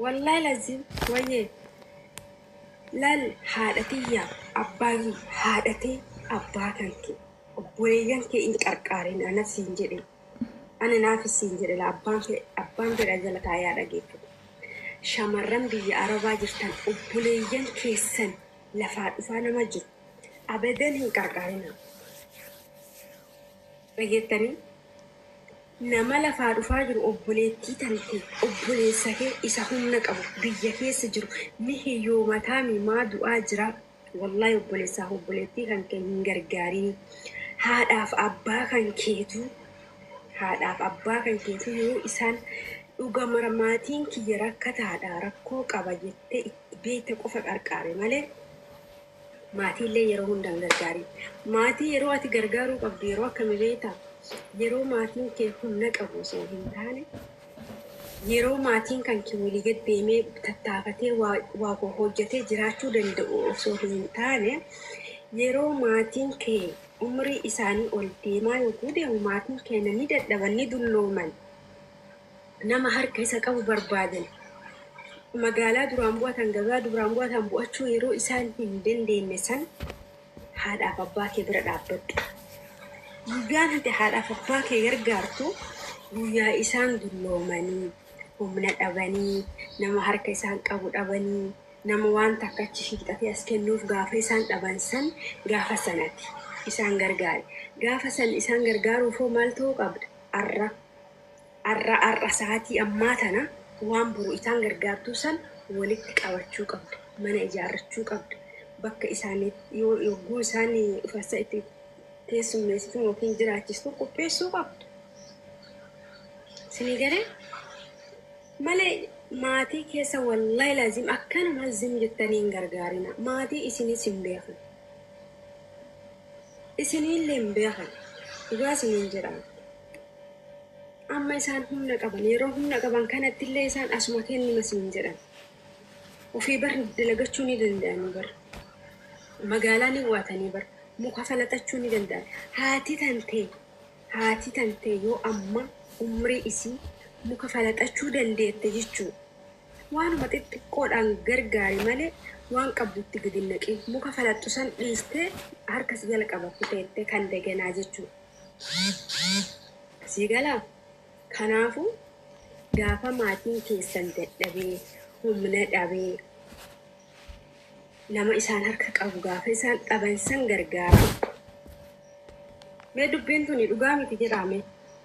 والله لازم ويه لال حادتي يا أباغي حادتي أباغنك أبويانك إنك أركارين أنا سينجري أنا نافي سينجري أبان في رجل تايا رجيك شمرن بي أربا جفتن أبوليان كيسن لفات فانا مجر أبدا إنك أركارين رجيتني nama lafaa dhufaa jiru obboleettii tante obboleessa kee isa humna qabu biyya keessa jiru ni hiyyoomataa maa du'aa jira wallahi obboleessaa obboleettii kan kee hin gargaarin haadhaaf abbaa kan keetu yoo isaan dhuga marmaatiin kiyya rakkataadha rakkoo qaba jettee beekte qofa qarqaare malee maatiillee yeroo hundaan gargaarin maatii yeroo ati gargaaruu qabdu yeroo akkamii beektaa yeroo maatiin kee humna qabu osoo hin taane yeroo maatiin kan kee walii gad deemee tattaafatee waa hojjetee jiraachuu danda'u osoo hin taane yeroo maatiin kee umrii isaanii ol deemaa yoo deemu maatiin kee ni dadhaban ni dullooman nama harka isa qabu barbaadan magaalaa duraan bu'atan gabaa duraan bu'atan bu'achuu yeroo isaan hin dandeenye san haadhaaf abbaa kee bira dhaabbadhu. Guyyaa hati haadhaaf abbaa kee gargaartu guyyaa isaan dulloomanii humna dhabanii nama harka isaan qabu dhabanii nama waan takka achi hiixatee as kennuuf gaafa isaan dhaban san gaafa sanatti isaan gargaare gaafa san isaan gargaaruufoo maal ta'uu qabda arra sa'aatii ammaa tana waan buru isaan gargaartuu san walitti qabachuu qabda mana ijaarrachuu qabda bakka isaanii yogguu isaan ufasa itti teessummeessitu yookiin jiraachistu qopheessuu qabdu. Sinii galee malee maatii keessa wallahi laazim akkanuma zim jettanii hin gargaarina. Maatii isinis hin beekan. Isinillee hin beekan. Dhugaa isiniin jedhama. Amma isaan humna qaban yeroo humna qaban kanatti illee isaan asuma kennima isiniin jedhan. Ofii bar dalagachuu ni danda'anii bar. Magaalaa ni waatanii bar. Muka falatachuu ni danda'an. Haati tantee yoo amma umrii isii muka falatachuu dandeette jechuudha. Waanuma xixiqqoodhaan gargaari malee waan qabdutti gadi naqee muka falattu san dhiistee harka si jala qabattu teettee kan daganaa jechuudha. Si galaa kanaafuu gaafa maatiin keessan dadhabee humna dhabee nama isaan harka qabu gaafa isaan dhaban san gargaara. Mee dubbiin tuni dhugaa miti jedhame.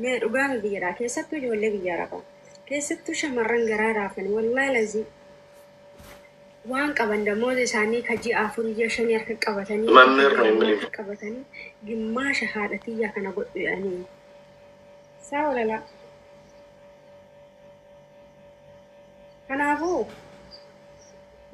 Mee dhugaa miti jedhaa keessattuu ijoollee biyyaa rafa. Keessattuu shamarran garaa raafanii wallahi lazii waan qaban damoota isaanii kajii afurii jashanii harka qabatanii gimmaasha haadhatiyyaa kana godhanii. Saa walala. Kanaafuu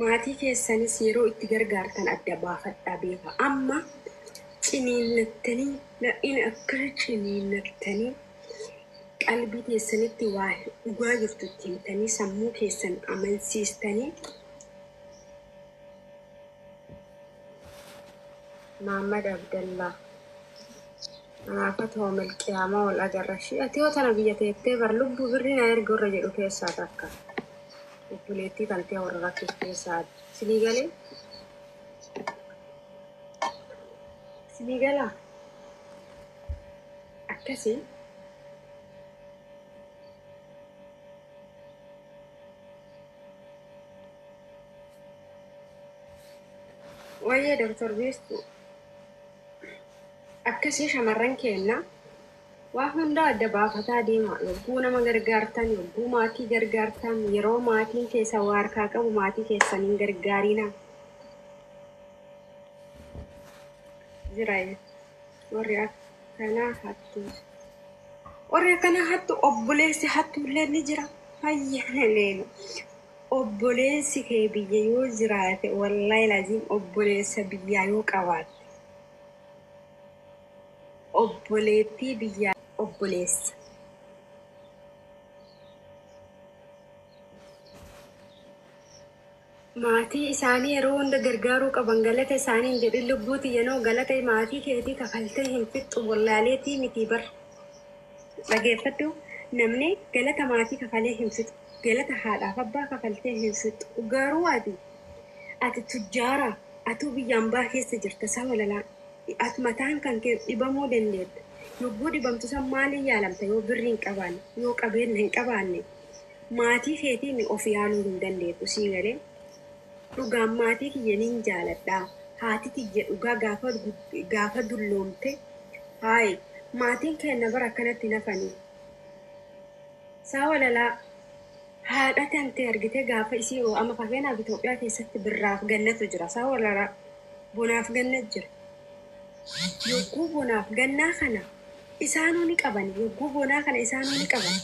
maatii keessanis yeroo itti gargaartan adda baafadhaa beeka. Amma ciniinnattanii la'ina akkana ciniinnattanii qalbii keessanitti waa dhugaa jirtu itti himtanii sammuu keessan amansiistanii Muhammad Abdallah Anaafata hoomel qiyaamaa wal agarrashii ati yoo tana biyya teettee bar lubbuu birrii na erga irra jedhu keessaa takka. Obboleettii tantee warra rakkoo keessaa sinii galee sinii galaa akkasii wayyee Dr. Beestu akkasii shamarran keenya waa hunda adda baafataa deema. Yogguu nama gargaartan yogguu maatii gargaartan yeroo maatiin keessa waa harkaa qabu maatii keessaniin gargaarina. Jiraaye warri akkana hattu obboleessi hattullee ni jira. Hayyana leelu obboleessi kee biyya yoo jiraate wallahi lazim obboleessa biyyaa yoo qabaate obboleettii biyyaa obboleessa. Maatii isaanii yeroo hunda gargaaruu qaban galata isaanii jedhin lubbuuti yenoo galata maatii keetii kafaltee hin fixxu wallaaleetii miti bar dhageeffadhu namni galata maatii kafalee hin fixu. galata haadhaaf abbaa kafaltee hin fixu garuu ati tujjaara atuu biyyaan baa keessa jirta sawalalaa ati mataan kan kee dhibamuu dandeetta yogguu dhibamtu san maaliin yaalamta yoo birri hin qabaanne yoo qabeenya hin qabaanne maatii keetiin of yaaluu hin dandeettu sii galee dhugaan maatii kiyyaniin jaaladhaa haati tiyya dhugaa gaafa dulloomte haay maatiin keenya bara akkanatti nafanii sawalalaa haadha tante argite gaafa isii oo amma fakkeenyaaf Itoophiyaa keessatti birraaf gannatu jira sawalalaa bonaaf gannatu jira yogguu bonaaf gannaa kana isaanuu ni qaban yogguu bonaa kana isaanuu ni qaban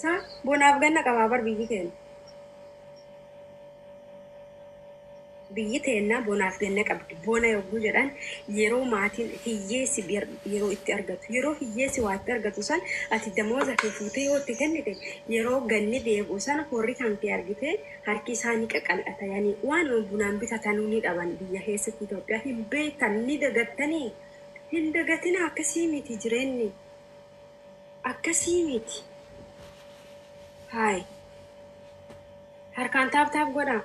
sa bonaaf ganna qabaa bar biyyi teennaa bonaaf ganna qabdi bona yogguu jedhan yeroo maatiin hiyyeessi yeroo itti argatu yeroo hiyyeessi waa itti argatu san ati damooza kee fuutee yoo itti kennite yeroo ganni deebi'u sana horri kan kee argite harki isaanii qaqal'ata yaani waan bunaan bitatanuu ni dhaban biyya keessatti Itoophiyaa hin beekan ni dagattanii hin dagatina akkasii miti jireenyi akkasii miti haay harkaan taap godhaa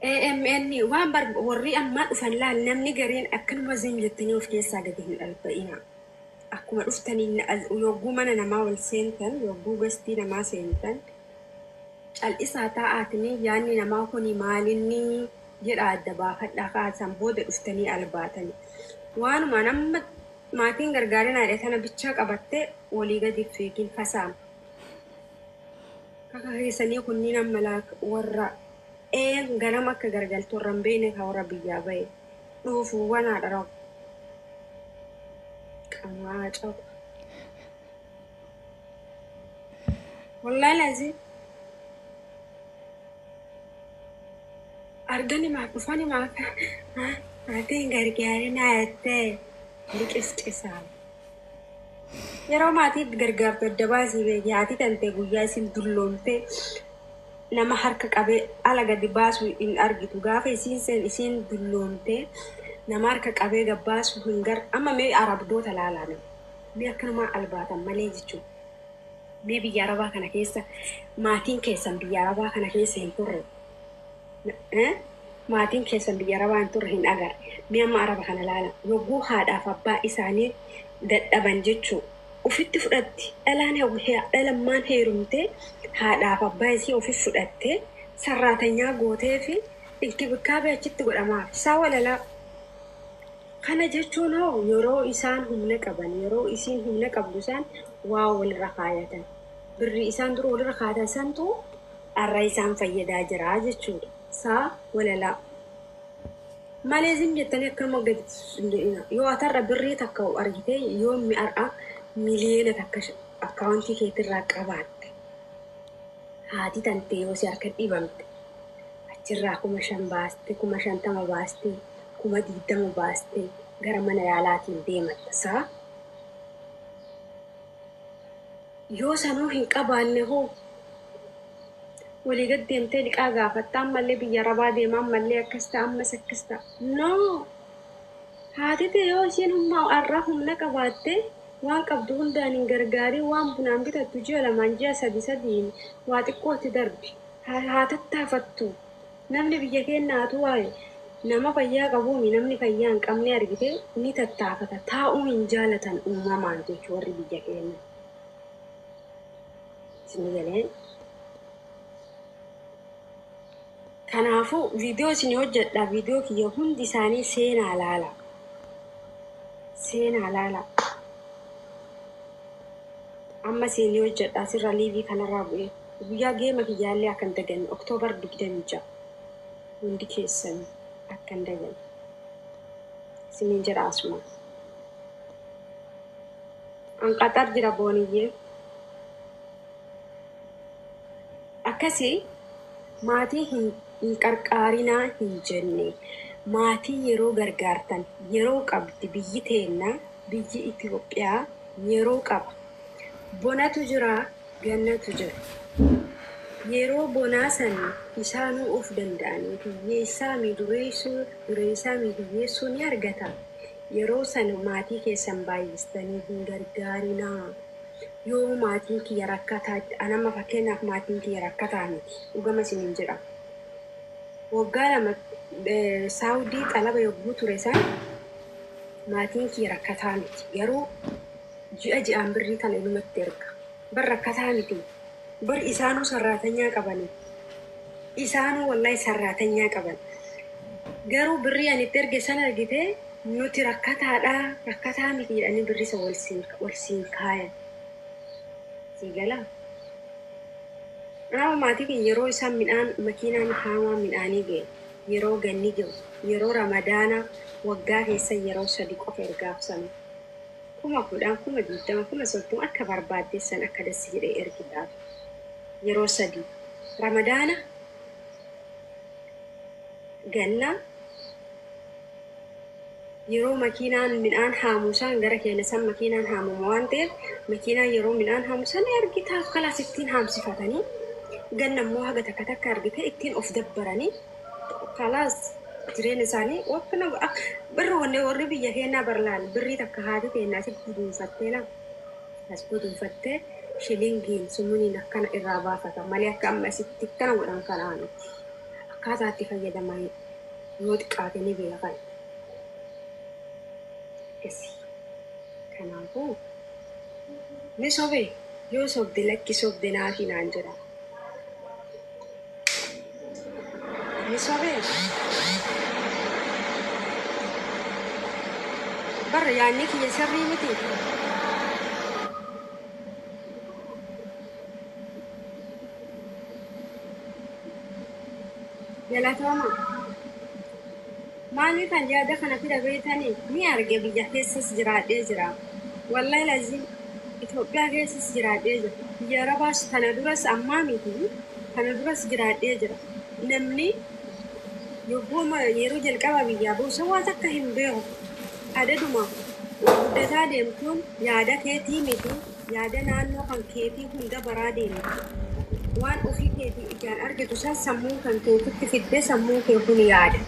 AMN waan warri amma dhufan laal namni gariin akkanuma zin jettanii of keessaa gadi hin dhalba'ina akkuma dhuftanii yogguu mana namaa wal seentan yogguu gastii namaa seentan cal'isaa taa'aatanii yaanni namaa kuni maalinni jedha adda baafadhaa kaasan booda dhuftanii albaatanii waanuma nama maatiin gargaarinaadha tana bichaa qabattee walii gadi fiikin fasaama kaka keessanii kunniin amma warra ganama akka gargaltuu irraan beekne ka warra biyyaa bahe dhuufuu wanaadha rabu qamaa cabu wallaahi lazii argani maaf dhufani maaf maatiin gargaarinaa jettee liqisqisaa yeroo maatii gargaartu adda baasii beekee haati tantee guyyaa isin dulloomtee nama harka qabee ala gadi baasu in argitu gaafa isiin dulloomtee nama harka qabee gabbaasu hin gar amma mee arabdoota laalaa mee akkanuma albaatan malee jechuudha mee biyya arabaa kana keessa maatiin keessan biyya arabaa kana keessa hin turre maatiin keessan biyya arabaa hin turre hin agarre mee amma araba kana laala yogguu haadhaaf abbaa isaanii dadhaban jechuudha ufitti fudhatti dhalammaan heerumtee haadhaaf abbaa isii ofiif fudhattee sarraatanyaa gootee fi inkibikaabee achitti godhamaaf isaa walalaa kana jechuun hoo yeroo isaan humna qaban yeroo isiin humna qabdu isaan waa walirra kaayatan birri isaan dura walirra kaayatan santu arra isaan fayyadaa jira jechuudha isaa walalaa malee zim jettanii akkanuma gadi yoo atarra birrii takka argitee yoo mi'ar'a miliyoona takka akkaawuntii keetirraa qabaatte haati tantee yoo si harka dhibamte achirraa 5,000 baaste 50 baaste 20 baaste gara mana yaalaatiin deematta saa yoo sanuu hin qabaanne hoo walii gad deemtee liqaa gaafatta ammallee biyya arabaa deemaa ammallee akkas ta'a ammas akkas ta'a no haati tee yoo isiin humna qabaatte waan qabdu hundaan hin gargaarii waan bunaan bitattu ji'a lamaan ji'a sadiin waa xiqqootti darbi haa tattaafattu namni biyya keenyaatu waaye nama fayyaa qabuumi namni fayyaa hin qabne argite ni tattaafata taa'uu hin jaalatan uumamaan jechuu warri biyya keenya isin galee kanaafuu viidiyoo isin hojjedha viidiyoo kiyya hundi isaanii seenaa laala amma seenii hojjedha sirra liivii kanarraa bu'ee guyyaa geema kiyyaallee akkan daganne Oktoobar 26 hundi keessan akkan daganne isiniin jedha asuma anqaxar jira booniyyee akkasii maatii hin qarqaarinaa hin jenne maatii yeroo gargaartan yeroo qabdi biyyi teennaa biyyi Itoophiyaa yeroo qaba bonatu jira gannatu jira yeroo bonaasan isaanuu of danda'anii hiyyeessaa dureessaa hiyyeessuu ni argata. Yeroo san maatii keessan baay'istanii hin gargaarinaa. Yoo maatiin kiyya rakkataa anama fakkeenyaaf maatiin kiyya rakkataa miti dhugama isiniin jedha. Waggaa lama Saawudii xalaba yogguu ture san maatiin kiyya rakkataa miti garuu ji'aan birrii tana ilmatti erga. Bar rakkataa miti. Bar isaanuu sarraatanyaa qabani. Isaanuu wallahi sarraatanyaa qaban. Garuu birrii ani itti erge sana argitee nuti rakkataa miti jedhanii birrisa walsiin kaayan. Sigala. Nama maatii keenya yeroo isaan midhaan makiinaan haamaa midhaanii ga'e, yeroo ganni ga'u, yeroo ramadaana waggaa keessa yeroo 3 qofa ergaaf sana. 10,000, 20,000, 30,000 akka barbaaddeessan akka dassi jedhee ergitaaf. Yeroo 3 ramadaana ganna yeroo makiinaan midhaan haamusan gara keenya san makiinaan haamuma waan ta'eef makiinaan yeroo midhaan haamusan ergitaaf kalaas ittiin haamsifatanii ganna immoo haga takka argite ittiin of dabbaranii kalaas jireenya isaanii wakkana birra wanne warri biyya keenyaa barlaan birrii takka haati keenyaa si guduunfattee lama as guduunfattee shilingiin sumuuniin akkana irraa baafata malee akka amma asitti kana godhan kanaan akkaataa itti fayyadamanii yoo xiqqaate ni beekan. Kanaafuu ni sobee yoo sobde lakki sobde naafi naan jedha. Ni sobee barra yaanni kiyya sirrii miti. Galatooma maaliif kan yaada kana fida beektanii ni arge biyya keessas jiraadhee jira. Wallahi lazim Itoophiyaa keessas jiraadhee jira. Biyya Arabaas kana duras ammaa miti kana duras jiraadhee jira. Namni yogguma yeroo jalqaba biyyaa buusa waan akka hin beeku adaduma guddataa deemtuun yaada keetii miti yaada naannoo kan keetii hunda baraa deemti. Waan ofii keetii ijaan argitu san sammuu kan keetitti fiddee sammuu kee kun yaada.